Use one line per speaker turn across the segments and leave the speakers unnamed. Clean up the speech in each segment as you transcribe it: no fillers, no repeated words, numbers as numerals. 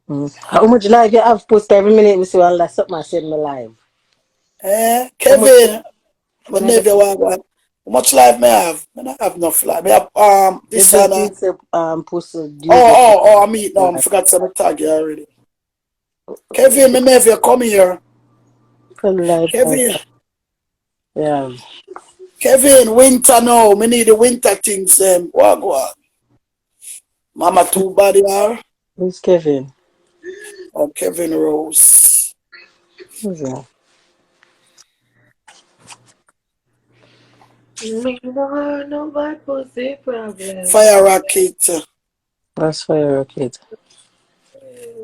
How much live you have post every minute? We see all that something I send me live. How much
Kevin, my
me get?
nephew, how much life may I have? I don't have enough life. I have
You
this and
just did say post
I mean no, I
live.
forgot to tag you already. Kevin, my nephew, come here.
From live.
Kevin,
Yeah.
Kevin, winter now. Me need the winter things. What? Mama too bad are.
Who's Kevin?
Oh, Kevin Rose.
Who's that?
Me no bad pussy problem.
Fire rocket.
That's fire rocket.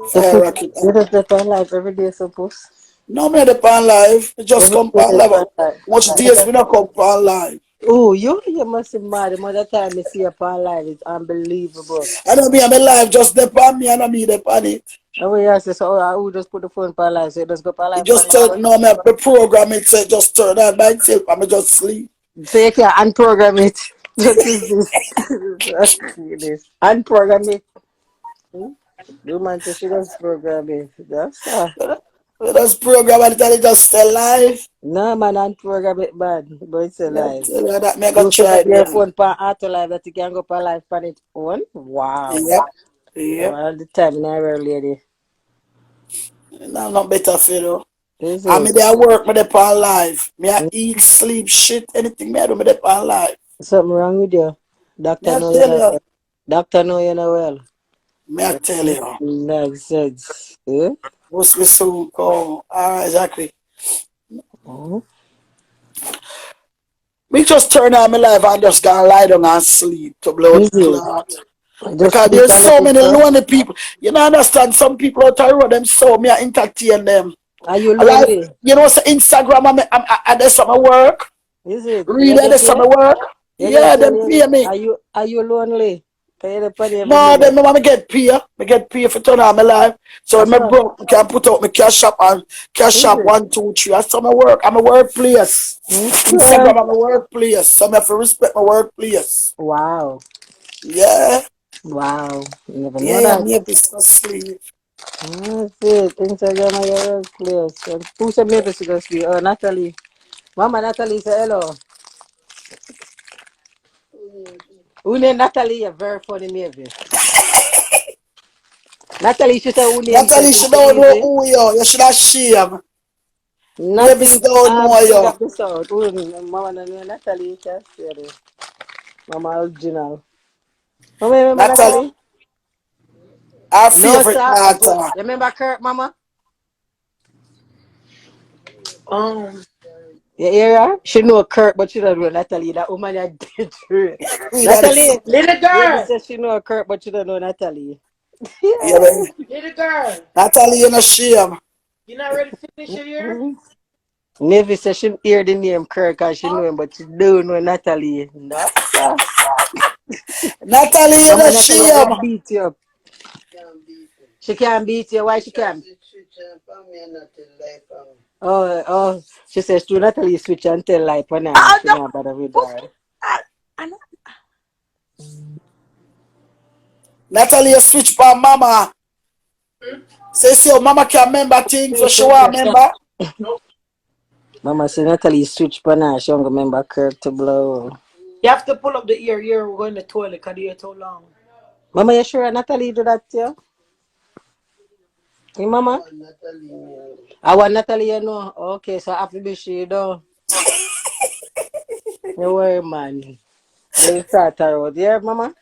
So
Fire
put
rocket.
you just get on live every day, suppose.
No me the pan live. Me just
Every
come
day
pan
you
live.
on live.
Much days me not come pan live.
Oh, you must be mad. The mother time I see you on live, it's unbelievable.
I don't mean I'm alive, just the pan me and I mean the pan it.
Oh, yeah, so I will just put the phone on live, so you just go on
It
live on
just
it
turn
phone.
no me the program it say just turn on by itself and me just sleep.
So you can unprogram it. What is this? What is this? Unprogram it. Hmm? The man says she does program it. That's
We just program and it just stay live.
no man unprogram it bad, but it's
Yeah,
alive.
tell you that me I go
You
try
set
it
your
again.
phone for auto live that you can go for live on its own. Wow.
Yep. Yep.
All the time in a lady.
No, not better for you.
Is
I mean
it?
they I work me the pan live. Me I eat, sleep, shit, anything me I do me the pan live.
Something wrong with you?
Me
Doctor
I
know you
tell
know
you.
well. Doctor know you know well.
Me I tell you.
Nonsense. Eh?
What's we soon call? Exactly.
Oh.
Me just turn on my life and just gonna lie down and sleep to blood
Is it?
clot.
Just
Because
sleep
there's
on
so
the
many
floor.
lonely people. You know, understand? Some people out there, them so me I entertain them.
Are you
I like,
lonely?
you know, say Instagram, I do some work.
Is it? You
Read I
get
do some
paid?
work.
You get
Yeah, them
paid?
pay me.
Are you lonely? Pay the money every
No,
minute.
them no me get pay. Me get pay for turn on my life. So
That's
when me
all.
broke, I can put out my cash up and cash
Is
up
it?
1, 2, 3. That's some work. I'm a workplace.
Okay.
Instagram, I'm a workplace. So I have to respect my workplace.
Wow.
Yeah.
Wow. You never know
Yeah, I'm
that.
here to sleep.
That's it. Instagram of your workplace. And who said maybe she goes to? Oh, Natalie. Mama Natalie say hello. Who named Natalie? A very funny maybe. Natalie, she said who named
Natalie,
Kevin
she
so
don't know
easy.
who you are. You should have shame. Mavis
Nothing
don't know
big
you.
up the sound. Mama no Natalie, you can say it. Mama original. Mama, you remember
Natalie,
Natalie?
our
No,
favorite
sir. You
daughter.
remember Kurt, Mama?
Um,
You hear her? She know Kurt, but she don't know Natalie. That woman is dead true.
We that is,
Natalie,
little
baby
girl,
says she know Kurt, but she don't know Natalie.
yeah,
Yeah.
man.
little girl.
Natalie, you no shame.
You not ready to finish your year?
Mm-hmm. Navy says she hear the name Kurt because she know him, but she don't know Natalie. No, sir.
Natalie, you
Mama
no
Natalie, I
shame.
gonna beat you up. She can't beat you. Why she can't? Oh. She says to Natalie switch and tell life on her.
Ah,
She
no.
not bother with
Puss.
her.
Ah,
Natalie, you switch for mama. Say, so mama can remember things for sure, remember?
Mama said Natalie switch on her. She don't remember Kirk to blow.
you have to pull up the ear. You're going to the toilet because the ear too long.
Mama, you sure Natalie do that to you? Hey, Mama? I want Natalie, you know. Okay, so after this, she do. You worry, man. They start her out. Yeah, Mama?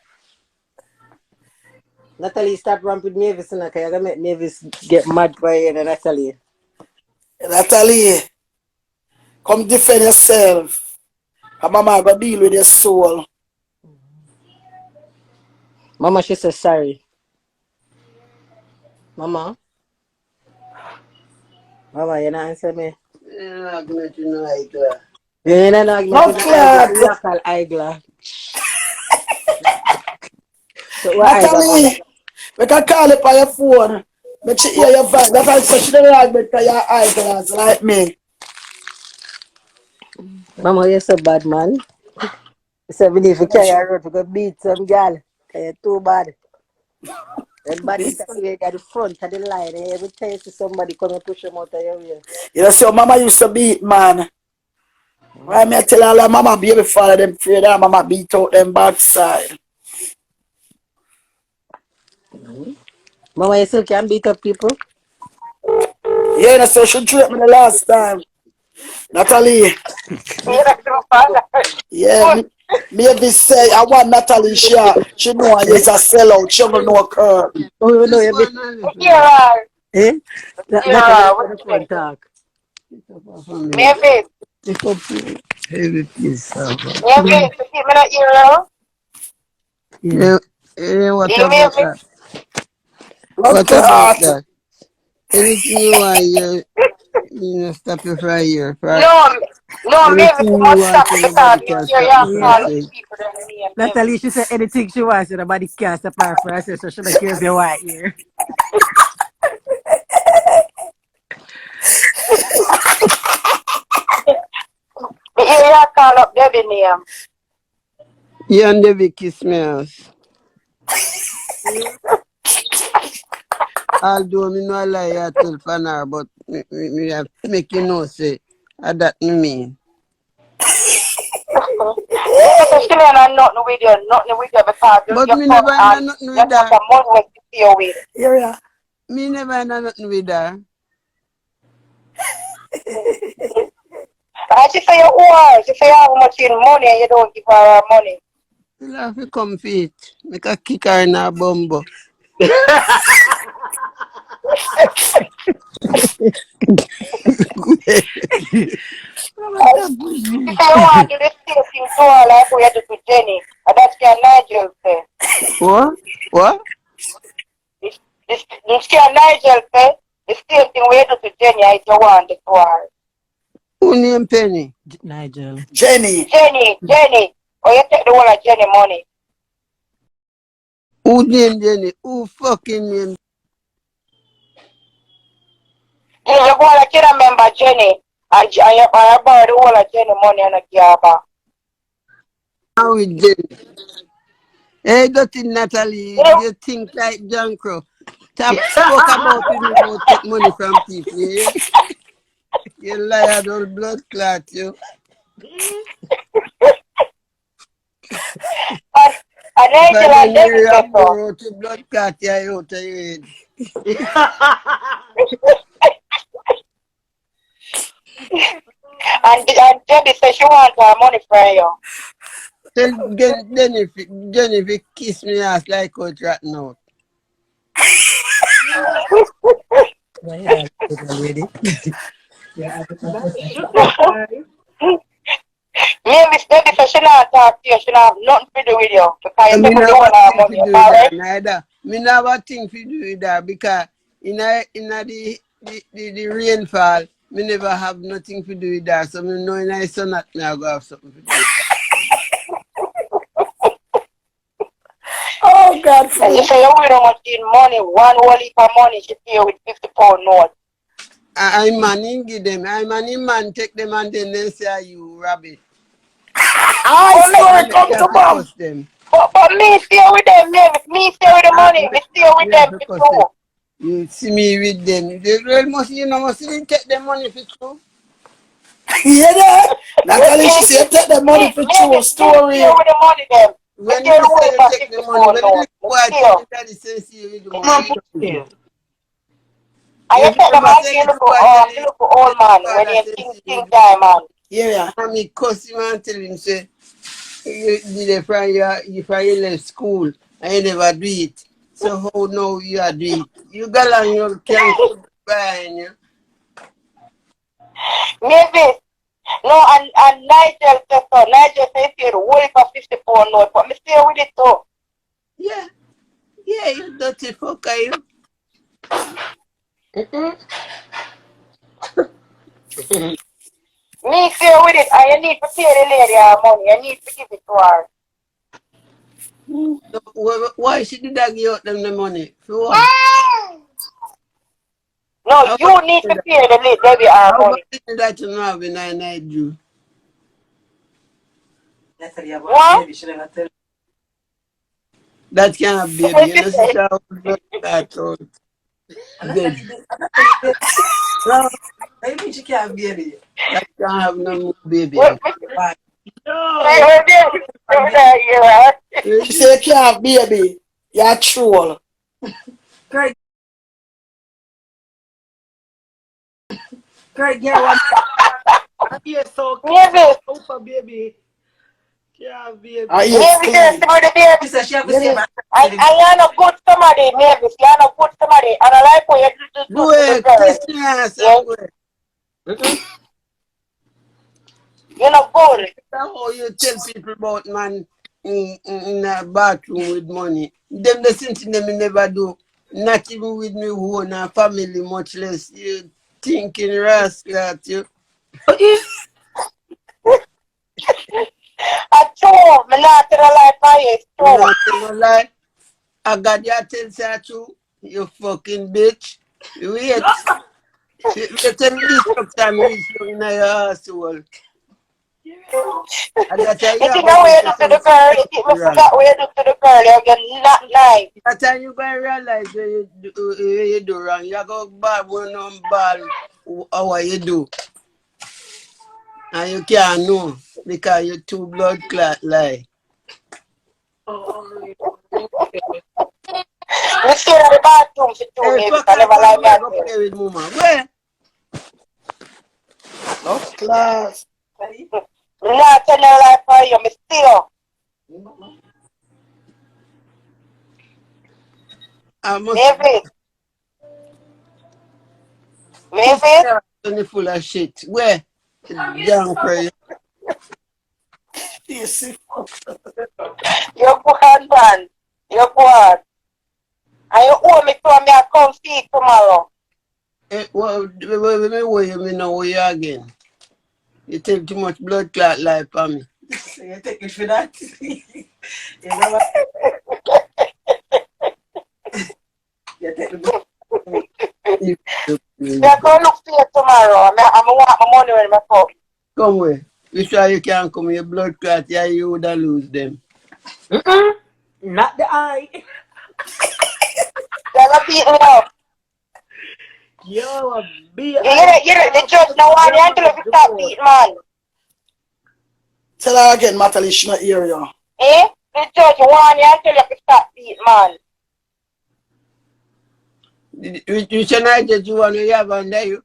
Natalie, stop ramping Mavis, and you're gonna make Mavis get mad for you, and Natalie.
Natalie, come defend yourself. And mama go deal with your soul.
Mama, she says sorry. Mama? Mama, you not answer me. You're in an argument with
Love
the Igla.
clot.
You call Igla. So what Igla, Mama?
Natalie, we can call it on your phone. Make she hear your voice. That's why she don't like me because your eyeglass like me.
Mama, you're so bad, man. You said we need to carry a road to go beat some girl. You're too bad. Everybody at the front of the line. Every time you see somebody come and push them out of your way.
You know, so mama used to beat, man. Why me tell all that mama baby father them afraid that mama beat out them backside.
Mama, you still can beat up people?
Yeah, you know, so she tripped me the last time. Natalie. Yeah, me be say I want Natalie she know I is a sellout. She don't know her.
Oh, you know, you beat. Eh? Natalie, you the phone talk.
Maybe.
Pick up heavy piece.
Maybe. To keep me not ear
Yeah. Yeah, what
You
about
maybe.
that?
Love
What about
clot.
that? Anything you want, you know, stop your fry here.
No, no, maybe
Anything
too
you
much
want,
stop
so
because
nobody can
here you
stop me
have
from
call up
saying.
people them name, maybe.
Natalie, she said anything she wants, and nobody can stop her for her, so she don't care if you're white here.
Here you have call up Debbie name.
You and David kiss me house. Although me no lie I tell Fanar, but me have to make you know say that me mean.
Maybe so she don't have nothing with you because
But
your
me
son
never had
and
nothing
your
with
son
her.
the money was to see you with.
Hearyah.
Me never had nothing with her.
And she say you owe she say you have much in money and you don't give her her money.
You'll have to come for it. Make a kick her in her bumbo.
And she say you want to do the same thing to her like how you do to Jenny. And that's what Nigel say.
What? What?
This Nigel say the same thing we do to Jenny I you want it to her.
Who name Penny?
Nigel.
Jenny.
Jenny. Or you take the whole of Jenny money.
Who name Jenny? Who fucking name?
You go like you remember Jenny and you borrow the whole of Jenny money and a give her back.
How with Jenny? Hey, dirty Natalie, you think like John Crow. Tap spoke about you about take money from people, yeah? You liar, old blood clot, you.
And
If I
Nigel and
don't hear
Debbie
you
say so.
borrow to blood clot, you out of your head.
And Debbie said she wants her money from you.
Tell Jennifer kiss me ass like out right now.
Yeah, already. Yeah,
Maybe Debbie said she not talk to you, she not have nothing to do with you. Because you
Me
take out the
never
whole of her
think to
money,
do with that
alright?
neither. Me never think to do with that because in the rainfall, me never have nothing to do with that. So me know in the sun that me I go have something to do with that.
Oh, God,
And you
fool.
say you will how much in money, one whole heap of money she pay you with 50 pound note.
I man in give them. I man in man take them and then they say you rabbit.
I
But
story
And
come
you
to
have to
mom.
cuss them.
me stay with them, me stay with the money, me stay with
You
them
have to
for
cuss them.
true.
You see me with them. They well must must even take them money for true.
Yeah, that? Natalie, she said, take the money for true
Me
story.
stay with the money them. Me
When
stay
you
with
say
it
you
for
take
50
the money,
pound
when the
note.
little
Me
boy
stay.
tell you daddy says you with the money, you don't do.
And you
You
take the
remember
man to
say
your
little boy tell you
look old man when
father
you
says
think
you with
time man.
Yeah.
and me cuss him and tell him say you did it from you left school and you never do it. So how now you are do it? You got on your can behind you.
Maybe. No, and Nigel said so. Nigel said you whole for 50 pound note, but me stay with it too.
Yeah, you dirty fucker you.
Me stay with it, and you need to pay the lady her money. You need to give it to her.
So, why she did that give out them the money? For what?
No,
How
you need to pay the lady her
about
money.
that you know have in I night Jew?
What?
That can't be baby. You know, see how blood clot out. Dead.
No, maybe she can't be a
That can't have no more baby.
What?
No.
She say you can't have baby. You're a troll.
Craig, yeah, one. You're so cute. Super baby. Yeah, baby.
Ah, yes, clean.
She said she have to say,
I am a good somebody, Mavis. You are a good somebody. And I like what you do to
Go
the
ahead,
girl.
kiss me ass
Yeah.
and go ahead.
You're not good.
That's how you tell people about man in a bathroom with money. Them the same thing them never do. Not even with me own and family, much less you thinking rascal at you.
I told me not to the life I is
You
true.
know, tell no lie. I got your tell say true. You fucking bitch. Wait. Wait till this time reach you in your asshole. And that's how
You
you
think
have
I
to
way
say
to the
something
girl, you think me
wrong.
forgot what you do to the girl, you're getting not nice.
That's how you gonna realize what you do wrong. You go bad one on ball how you do. And you can't know because you too blood clot lie.
You stay in the bathroom for 2
Hey,
minutes,
fuck
I
off,
never
man,
like
where
that
go
thing.
play with mama? Where?
Of class.
I'm not telling you life for you, me still.
I must
Mavis,
kiss
Mavis,
her and full of shit. Where? Young prayer.
You see?
you're good, man. You're good. And you owe me to me, I come see you tomorrow.
Hey, well, where you me know where you again? You take too much blood clot life on me.
so you take it for that. You know what? You take the
You-
Yeah, come look for you tomorrow. I'm want my money when I come.
Come where? You sure you can't come your blood clot? Yeah, you would have lose them.
not the eye.
You're gonna beat me up.
Yo, be
The judge now want you until you stop beating, man.
Tell her again, Natalie, she not hear you.
Eh? The judge want you until you stop beating, man.
Which night that you want to have under you?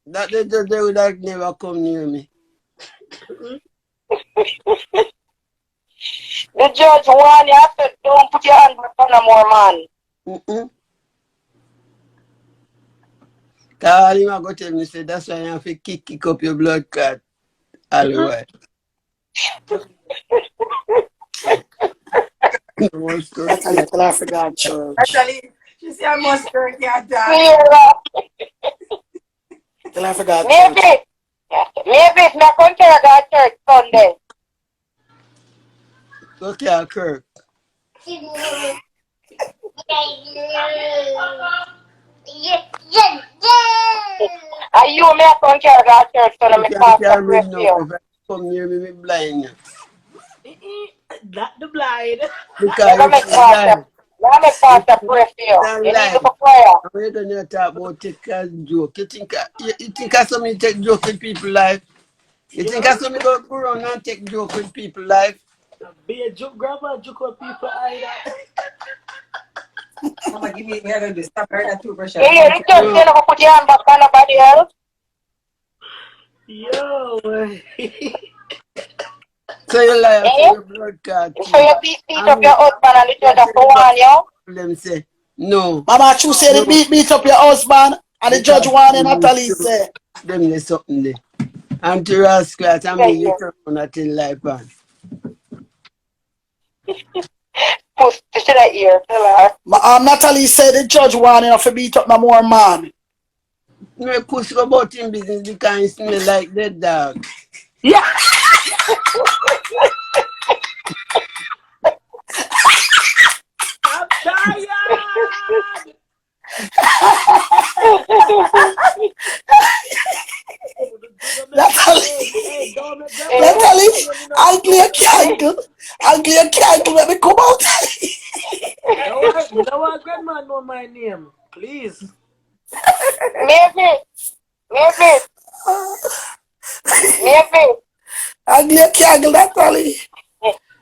That they would have never come near me.
The judge want you to don't put your hand on no more, man.
Cause him go tell me say that's why you have to kick up your blood clot all the way.
Natalie, tell her for God, church.
Natalie, she say I must turn your dad.
Tell her for God,
Maybe.
church.
Maybe it's not going to God church Sunday.
Okay, Kirk.
Are you me going to God church Sunday?
You
Me
can't
pastor
carry
pray
me
for
now.
you.
If I come near me, me blind you.
Not the blind.
You're
Because
going to
you
make
see life.
pastor. You're going to make
You
pastor
see
pray for you.
that
You need to
life.
go prayer.
When you don't talk about take a joke, you think I something take joke with people life? You think I something go around and take joke with people life?
Be a joke, grandma, joke with people either. Mama, give me a little stop her that toothbrush.
Yeah, the judge
No.
say not put your hand back on nobody else.
Yo.
So you lie for
Eh?
your blood clot
So
too.
you beat up
And
your husband and the judge have to warn you.
them say, no,
Mama, you say
no,
they beat up your husband and the judge
because
warning Natalie say.
them there's something there. And to rascal, I
Yeah,
mean, you
yeah.
turn on that in life, man.
Puss, you should have ear. Tell her.
Natalie said the judge warning her for beat up no more man.
Me push about in business because it smell like dead dog.
Yeah. I'm tired.
Natalie,
Hey, don't make grandma.
Eh?
Natalie me come out.
No one grandma know my name. Please.
Maybe.
Ugly candle, Natalie.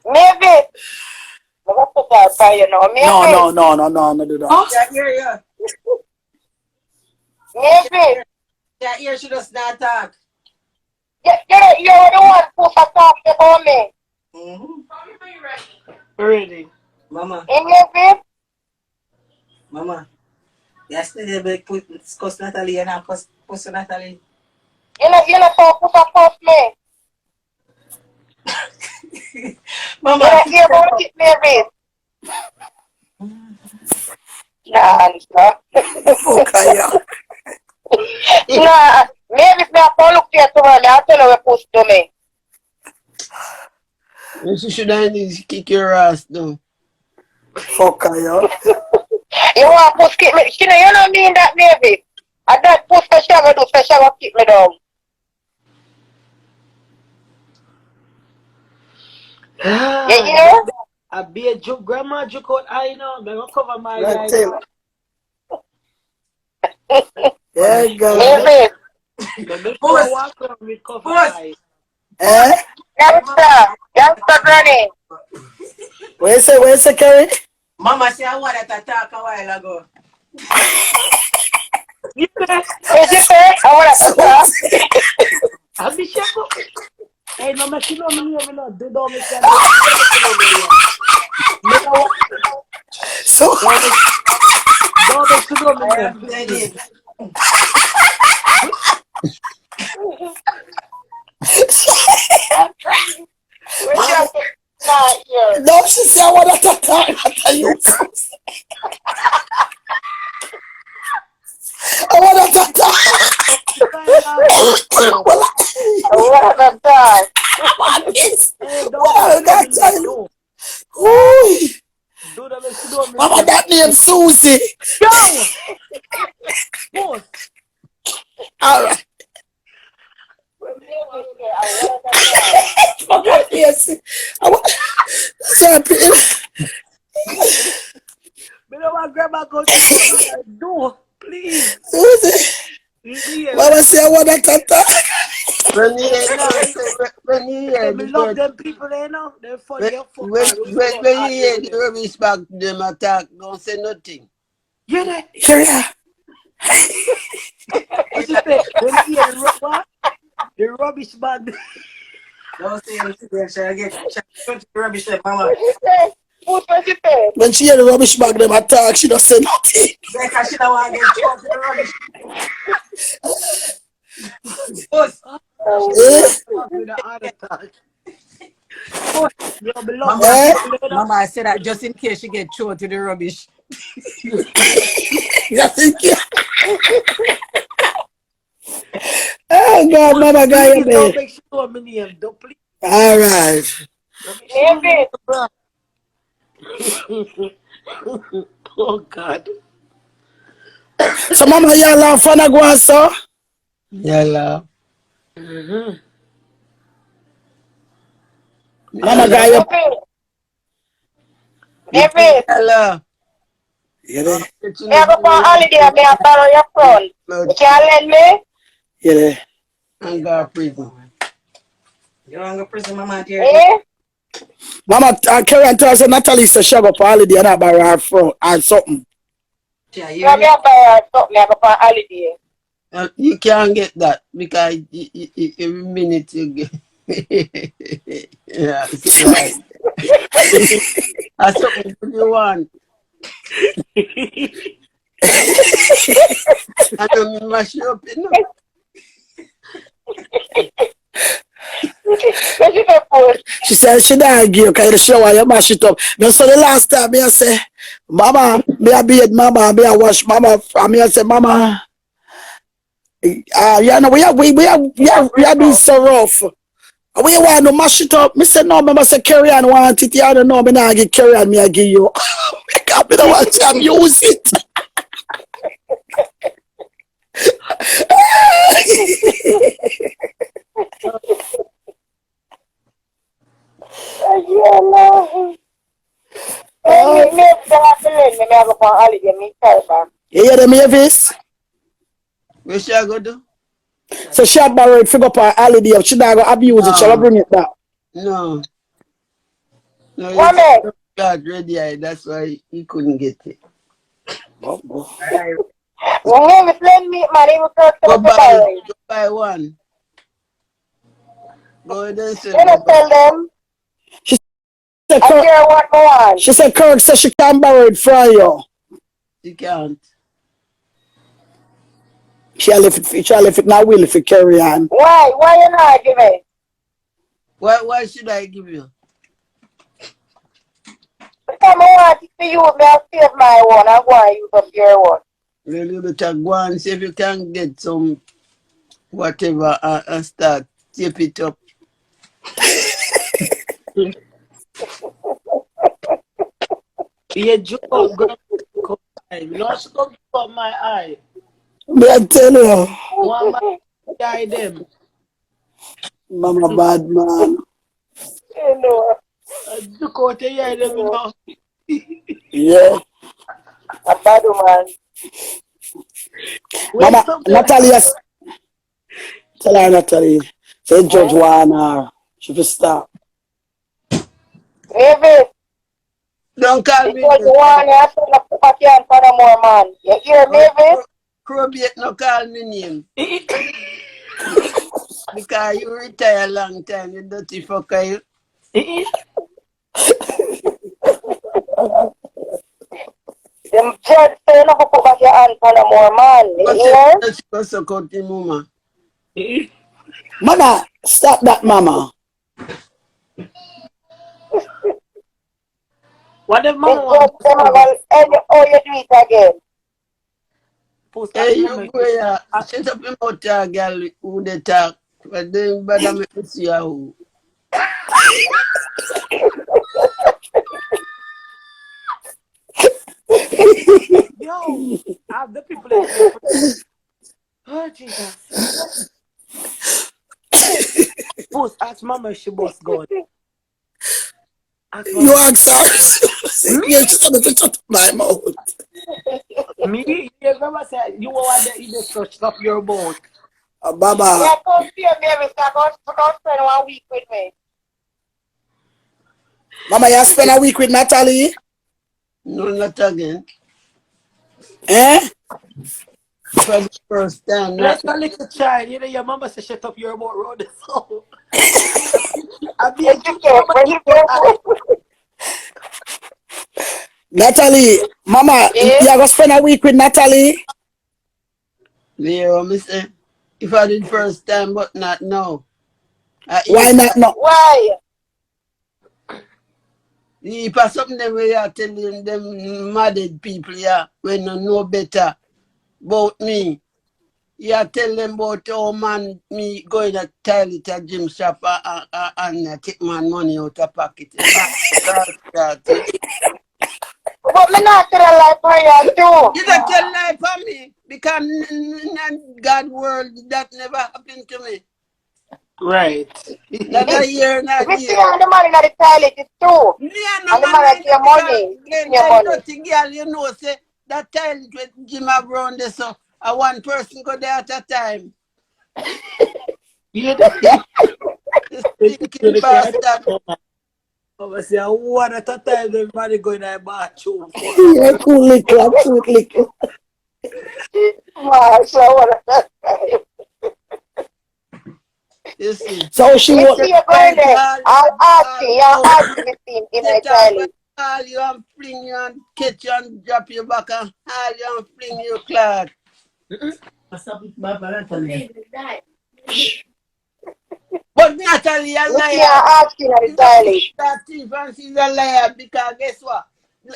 Maybe. Never put that by you know.
No,
Maybe.
no, do that.
Yeah, Hearyah.
Maybe.
Yeah, here she does not talk.
You're the one who talking about me.
Ready.
Mama,
Maybe.
Mama. Yesterday we put discuss Natalie and I Puss Natalie.
You know, put me.
Mama,
You're going to keep me raised. Nah,
Okay, yeah.
nah. Maybe if I look here tomorrow, I'll tell you what push to me.
she should have kick your ass though.
Okay, yeah.
You want push keep me? You know mean that, maybe. And that push special do special keep me down. You know?
I be a joke, grandma joke out I know. I'm gonna cover my
Right
eyes.
tail. Yeah, girl.
Maybe.
Before I walk around with cover eyes.
Eh?
Youngster granny.
Where you say, Keri?
Mama say I wanted to talk a while ago.
You know,
Is it fair? I want to talk.
I'll be sure. Hey, no, make you know me, no. Do don't make you know me.
So,
Don't make you know
I am
me.
dead.
no, she said I want to talk. I you. I want to talk.
What a time.
What is?
Hey,
What
don't
I tell you?
do.
Ooh.
Do that make you know me.
Mama, that name Susie.
Yo! Puss.
All right. Yes. I want. Sorry.
Me know my grandma go to do. Please.
Susie. Mama say I want to talk.
When you hear
Me
the
love
word,
them people, they know. They're funny. They're
when you hear the rubbish back them attack, don't say nothing.
Yeah, that.
Hearyah.
What you say? When you hear the rubbish bag.
Don't say anything. Shall I get the rubbish there, Mama?
What you say?
When she hear the rubbish bag them attack, she don't say nothing.
Because she don't want to get choked with the rubbish. Puss.
With the heart attack. Yo, me love
Mama,
Eh?
them people,
Mama, I said that just in case she get choked with the rubbish.
You think you? Oh God, Mama got you,
Please don't
man.
make sure my name. Don't please.
All right.
Maybe.
Oh God.
So Mama, you laugh fun go on, so?
Yalla.
Mama got you.
Maybe.
Yalla.
You there?
Me go for holiday and me borrow your phone. You can't lend me?
You there?
And go to prison. You want to go to prison, Mama? Dear?
Eh?
Mama, Keri and tell us Natalie said she go for holiday and I borrow her phone and something.
Yeah,
You me borrow something, I go for holiday.
you can't get that because every minute you get. Yeah, it's right. That's something you want. I don't mash you up, you know.
What you say, Puss?
She said she not give you because she want you mash it up. No, so the last time me I say, Mama, me I beat Mama, me I wash Mama, and me I say, Mama, you know, we are doing so rough. We want to mash it up. Me say no, Mama say Keri and want it. You don't know, me not give Keri and me I give you. Because me don't want to abuse it.
send me, I go for holiday, me tell back.
You hear them, Mavis?
Where should I go do?
So she had borrowed figure up her holiday. She not go abuse it. Shall I bring it back?
No. No,
Woman!
it's God ready. That's why he couldn't get it.
Mavis, lend me, man. He will talk to
Go
me
buy,
borrow.
go buy one. Go ahead and
You
send
don't tell them.
She said,
I care what go on.
she said Kirk said she can't borrow it from you.
She can't.
She left it now will if you carry on.
Why? Why you not give me?
Why should I give you?
Because I want it to use me, I'll save my one. I'm going to use up your one.
Well, you better go and see if you can get some whatever and start tape it up.
Yeah, joke, go. No, she go give up my eye.
Me I tell you.
One man guy them.
Mama bad man.
You know,
Look out the eye them, you know.
Yeah.
a bad man.
Mama, Natalie, yes. Tell her, Natalie. Say Judge Warner. She will stop.
Mavis,
Don't call me.
because you want to have to put your hand for the more man. You hear Mavis?
Crowbait no call me name. Because you retire a long time, you dirty fucker.
The judge say you not put back your hand for the more man. You hear?
What's the suck mama?
Mama, stop that, Mama.
What the
The
mama
judge
want?
say, "Mama, how you do it again?"
Puss,
Hey, you go here. Shut up your mouth, girl, who they talk. But then, better make me see who.
Yo, I have the people that here. Oh, Jesus. Puss, ask mama if she boss God.
You ask her. You shut up my mouth.
Me? You remember say you want to eat the touch up your boat.
Baba.
Yeah, come see Mavis. Come spend 1 week with me.
Mama, you spend a week with Natalie?
No, not again.
Eh?
For the first time,
Let's
not
a little child. You know your mama say shut up your boat road. So I be
You
a cute mama
be
keep your eye.
careful.
Natalie, Mama,
Yeah?
you going to spend a week with Natalie?
Leo, me say, if I did first time, but not now.
Why not? No.
Why?
If I something them where you are telling them mad people, yeah, when you know better about me, you are tell them about how man me going to toilet at gym shop and take my money out of pocket.
But me not tell a lie for you too.
You don't tell lie for me because in God world that never happened to me.
Right.
Not a year, not
If
a
you see
year.
on the money in the toilet, it's true.
Me and
And
no
the
man
man
like
take your
because
money.
then
Your money.
dirty girl, you know, say that toilet with Jim around there, so one person go there at a time.
You
This stinking bastard.
I say one at a time everybody going to the bathroom.
Yeah, cool little, cute little.
Man, so what?
You see.
So she
You
was.
see you going there. I'll ask you. You're asking the thing in the toilet.
All you and fling you and catch you and drop you back and all you and fling you clad. But Natalie a
You see
liar.
you're asking in the toilet.
That thief and she's a liar because guess what?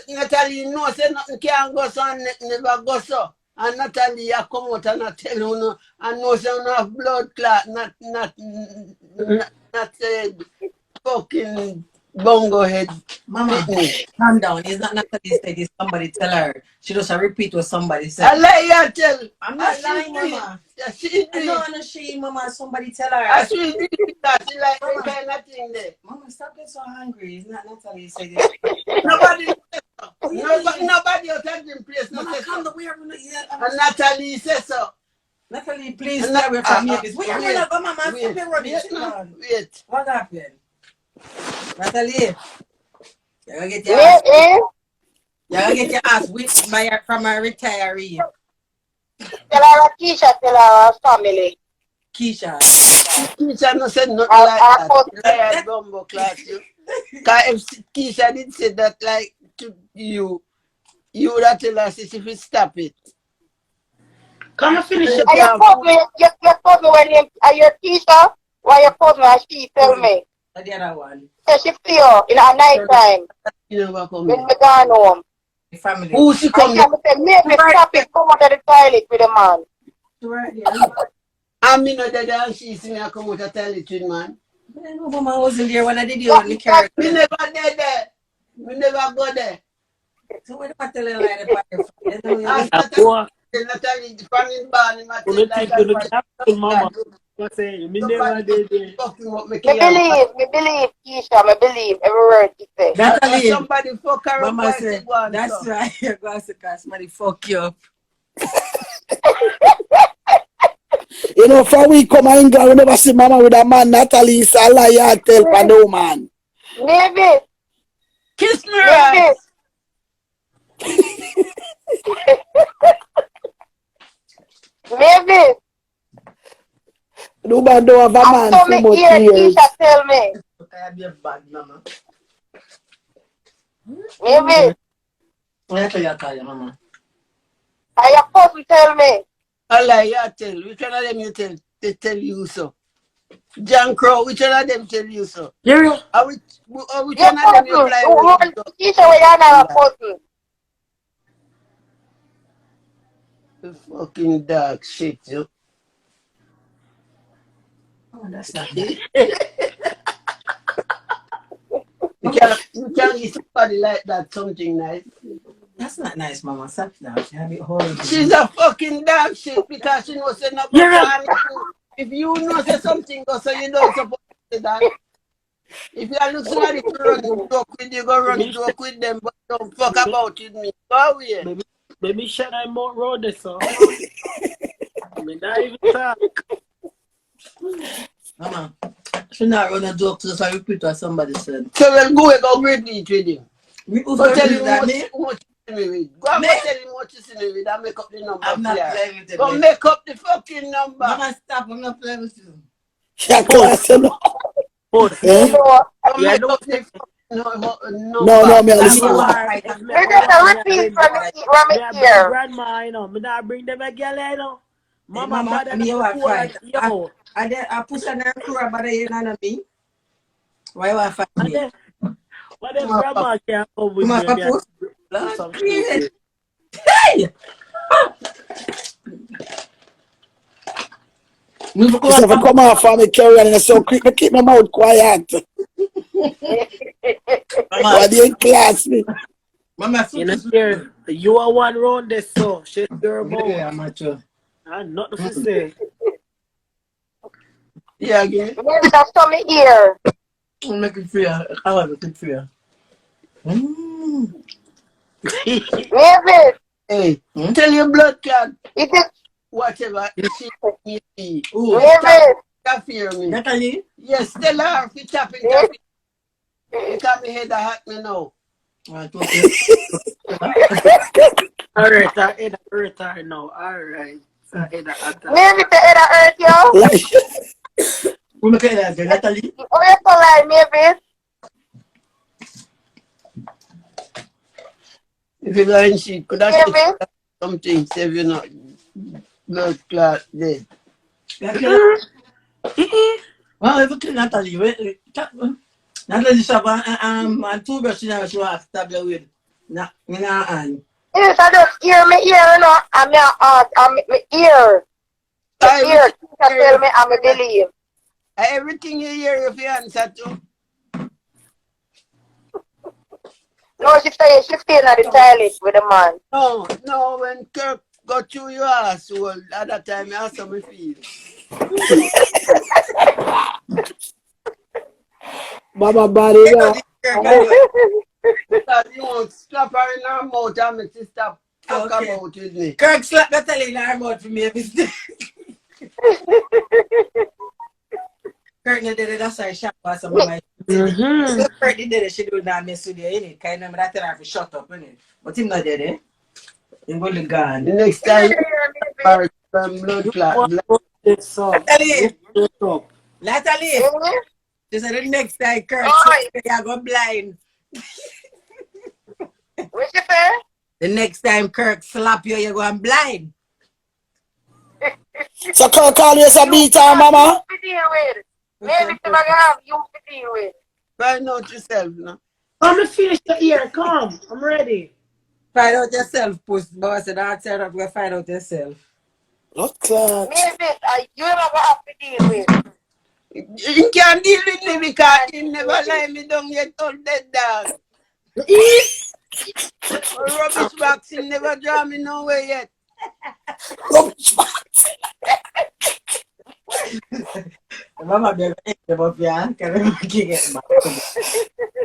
Natalie knows say nothing can go so and never go so. And Natalie a come out and a tell you no and know say you have blood clot, not fucking bongo head.
Mama,
Fitness.
calm down. It's not Natalie said it's somebody tell her. She just repeat what somebody
A
said.
liar tell.
I'm not lying, Mama.
She
I
do
don't
it.
wanna she, Mama. Somebody tell her.
I she do it because she like that
Mama.
kind of thing there.
Mama, stop getting so hungry. It's not Natalie said it.
Nobody else And Natalie says so.
Natalie, please stay away from me. Where you gonna go, Mama? Stop your rubbish, man.
Wait.
What happened? Natalie, you're gonna get your
Me,
ass.
eh?
You're gonna get your ass whipped from a retiree.
Tell her Keisha, tell her family.
Keisha.
Keisha no said nothing
I
like that.
thought-
Liar gumbo class you. Because if Keisha did say that like to you, you would have tell us if you stop it.
Come and finish
And
up
you
your
told me, you told me when you Keisha, why you told me and she tell me.
The other one.
So she see you in a night time
You never come
when
here.
me gone home.
The family.
Who she
And
come
she
here?
said, maybe stop it, come out of the toilet with the man.
Right there.
And me know that and she see me I come out to tell it to man.
I know Mama wasn't there when I did you on the carrot.
Me never there. Me never go there.
So what do I tell her like the
As
boy.
Natalie from in barn him
When you think you look at Mama,
that.
what say? Me never did it.
Fucking up me
Me
kill him.
believe, Keisha, me believe every word she said.
Natalie,
Somebody fuck her up.
Mama
Why
said,
she go on,
that's
so?
right. You're going to cause somebody fuck you up.
You know, for we come to England, we never see Mama with a man. Natalie is a liar, tell for no man.
Maybe,
Kiss me
maybe.
right.
Maybe.
No man don't have a
I
man
saw
too
me
much
hear
years.
Keisha tell me.
I be a bad mama.
Maybe.
What you tell your Mama?
And your cousin tell me.
Allah, you tell. Which one of them you tell? They tell you so. John Crow, which one of them tell you so?
Hearyah.
Which
Your
one of them
cousin.
you fly with?
Keisha, we don't have a cousin.
The fucking dog shit, you.
Oh, that's not nice.
You can't give somebody like that something nice.
That's not nice, Mama. Stop now. You have it horrible.
She's a fucking dog shit because she knows say no go
Hearyah.
if you know say something go so you don't suppose to say that. If you are looking at it to run the joke with you, go run the joke with them, but don't fuck about it me. Go away.
Baby, shut I more road this so. Me not even talk.
Mama, she not run a joke to so repeat what somebody said.
So we'll go great eat with him.
Who's
Go
going
tell
to
him
do that,
what
me?
you see me with. Go and
Me?
go tell him what you see me with and make up the number.
I'm not
here.
playing with
Go
them.
make up the fucking number.
Mama, stop. I'm not playing with you.
She class, you know.
Puss.
Eh?
So,
Go
Yeah,
make
no,
up the fucking number.
No, me
I'm
listen.
alright.
we just a repeat from
Me
it
I bring
here.
grandma, you know. Me not bring them a girl, you know.
Hey,
Mama,
Mama,
bad
I'm here
enough
to
to
fight.
yo.
I push on her crew, but I ain't me. Why you want to fight
And
me?
then, what if grandma can't come with
Come
me?
on,
Me I
Papu.
do
Lord,
some
please.
shit.
Hey! Move
She said, if I come off for me, Keri, and so quick, me keep my mouth quiet. Why they ain't class me?
Mama,
You know, here, you are one round this, so shit your mouth.
yeah, I'm not sure.
And nothing to say.
Yeah, again.
Maybe that's from me here.
I'm making fear. I want to make fear.
Maybe.
Hey, tell your blood clot,
It is.
whatever she may be.
Ooh.
Maybe.
Interfere me.
Natalie?
Yes, tell her if you chop interfere. Because me head a hot me now.
Alright, okay.
Alright, I ain't hurt her now. Alright. I ain't attack.
Maybe the other hurt you.
Like,
Who make it like Natalie?
Oh, you so like maybe.
If you go in shit, could that
Maybe.
something save you not blood clot dead.
Well, if you Natalie, wait. Natalie, she have a toothbrush in her, she want to stab you with. Nah, in her hand.
Yes, I just hear me ear, you know. I'm your heart. I'm my ear.
I
The ear. Keisha tell me I'm a believe.
everything you hear if you answer to.
No, she say she staying at the toilet with the man.
No, when Kirk got through your asshole, at that time, you saw me feel.
Mama body now.
Because you won't slap her in her mouth and make she stop Talk about with me.
Kirk slap Natalie in her mouth for me. Kirk did it, that's why I shot for some of my Kirk did it, she do not mess with you, innit? Kind of that tell her to shut up, innit? But him not dead, eh? Him go gone.
The next time, blood clot.
Natalie, she said the next time Kirk you go blind.
What you say?
The next time Kirk slap you, you go blind.
So Kirk call you a beater, mama?
Maybe to have you to deal with.
Find out yourself now.
Come and finish the ear. Come. I'm ready.
Find out yourself, Puss. Boy said, I'll tell you to find out yourself.
What clot?
Maybe you never have to deal with.
You can't deal with me because you never lie me down yet on dead dog. Rubbish box, you never draw me nowhere yet.
Rubbish box.
Mama, be about you,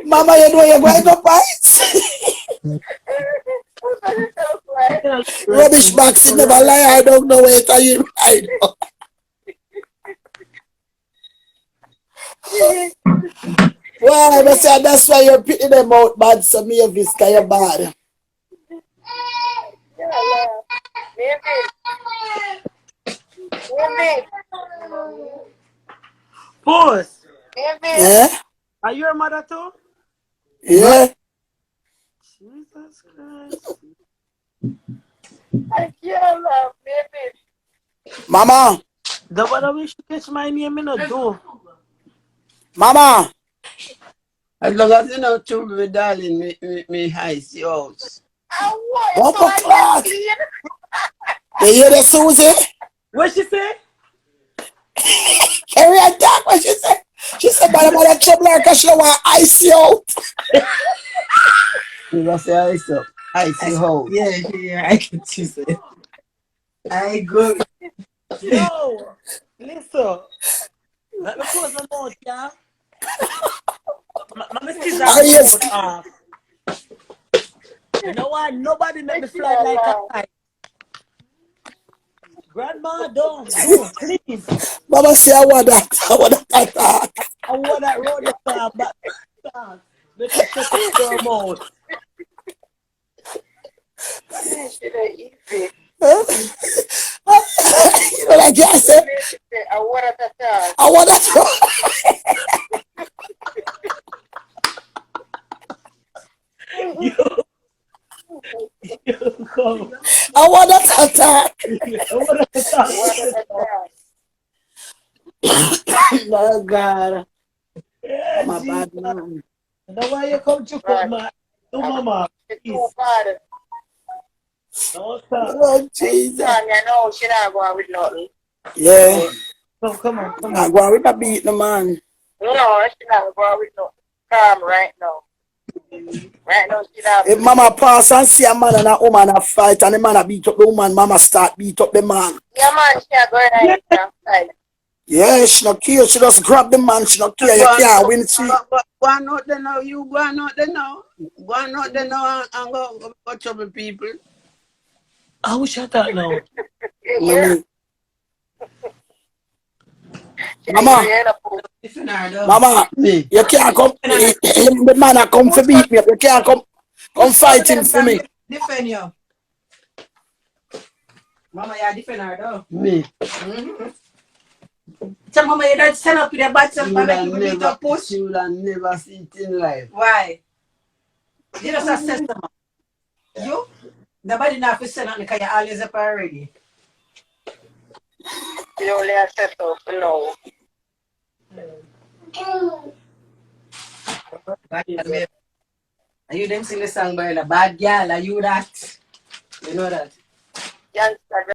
Mama, you know you're going to fight. Rubbish box, you never lie. I don't know where it is. I know. Why? I say that's why you're picking them out bad. So me of this kind of bad.
Puss.
Yeah?
Are you a mother too?
Yeah?
Jesus Christ.
I can't laugh, baby.
Mama.
The one we should catch my name in a door.
Mama.
As long as you know trouble with darling, me ice your house.
What for clock? You hear that, Susie?
What she say?
Hearyah talk what she said. She said, but about trouble because she don't want ice you out.
You gonna say ice up. Ice your house.
Yeah, I can see it. I go.
Yo, listen. Let me close my mouth, yeah? My sister
yes.
off. You know what? Nobody make me fly like a kite. Grandma, don't, please.
Mama say, I want that. I want that attack.
I want that road to start back. Make you shut up your mouth.
You know, like I said,
I want to attack.
I want that.
Come.
I want that attack.
I want to attack.
Oh, God.
Yeah,
My bad man.
Now why you come to come, man? No, mama.
It's too bad.
No, stop.
Oh, Jesus.
I know she's not going with nothing.
Yeah.
Come on.
I'm going with a beat, the man.
No, she's not going with nothing. Calm right now. Right now, she's not.
If mama pass and see a man and a woman a fight and the man a beat up the woman, mama start beat up the man.
Yeah, man, she's not going outside.
Yeah, she not care. She just grab the man. She not care. You can't win. She.
Go on out there now. You go on out there now. Go on out there now and go trouble people.
I wish I thought now.
Yeah.
Mama,
Me.
you can't come. The man a come for beat me up. You can't come fight him for me.
Defend you. Mama, you defend her though.
Me.
Tell Mama you don't stand up with your bad self and make you beat up Puss.
She would have never seen it in life.
Why? You just assess them. You? Nobody not to send out because you're always up already.
You only assess up no.
Are you them sing the song by the bad girl? Are you that? You know that?
Youngster